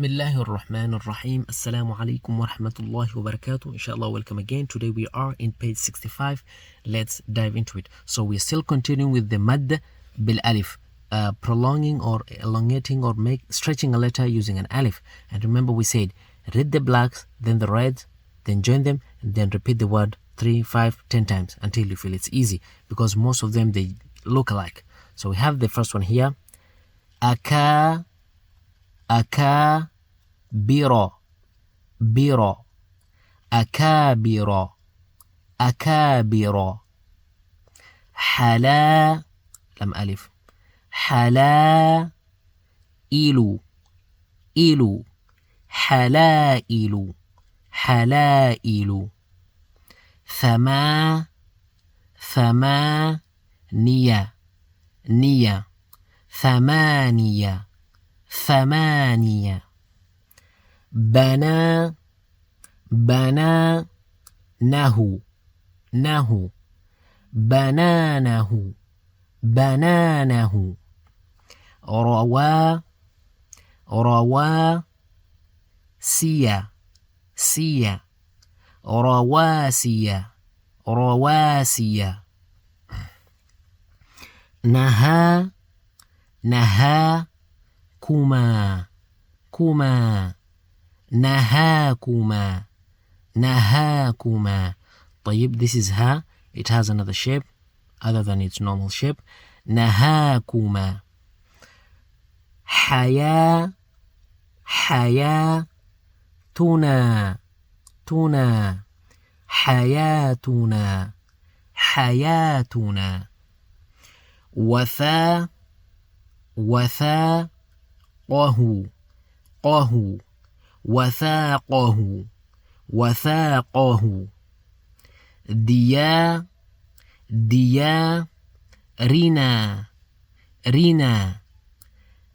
بسم الله الرحمن الرحيم. السلام عليكم ورحمة الله وبركاته. Inshallah, welcome again. Today we are in page 65. Let's dive into it. So we're still continuing with the mad bil alif, prolonging or elongating or stretching a letter using an alif. And remember we said read the blacks, then the reds, then join them, and then repeat the word 3, 5, 10 times until you feel it's easy, because most of them they look alike. So we have the first one here. Aka, biro, akabiro, حلا لم ألف حلا إلو حلائل ثمانية بنا نهو بنانه روى سيا رواسي نهى كما نهاكما. طيب, this is ha. It has another shape other than its normal shape. نهاكما. حياتنا وثاقه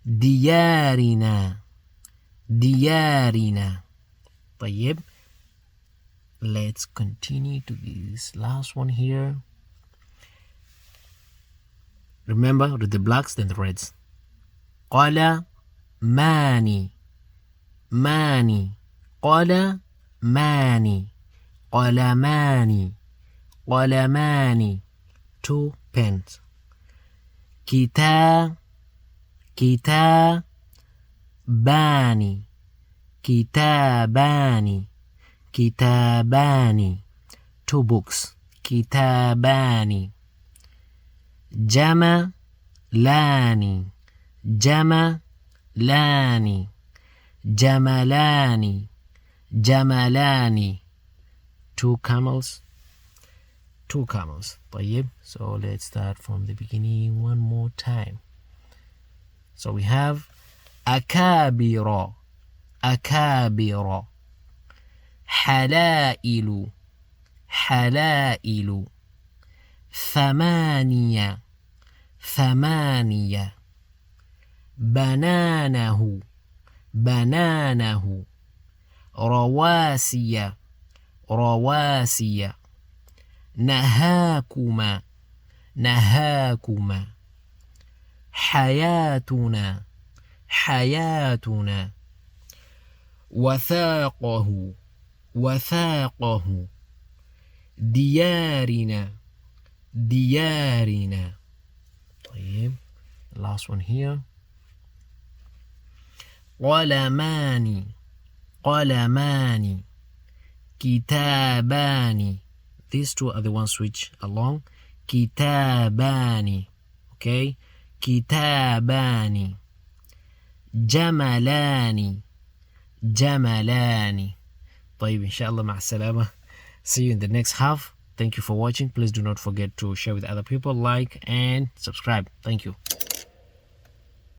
ديارنا. طيب, let's continue to this last one here. Remember, read the blacks, then the reds. قال ماني قلمان 2 pens. كتابان 2 books. كتابان. جملان 2 camels. طيب, so let's start from the beginning one more time. So we have أكابر حلائل ثمانية بنانه رواسي نهاكما حياتنا وثاقه ديارنا. طيب, last one here. قلمان كتابان. These two are the ones which along. كتابان. Okay, كتابان. جملان. طيب, inshallah, مع السلامة. See you in the next half. Thank you for watching. Please do not forget to share with other people, like and subscribe. Thank you.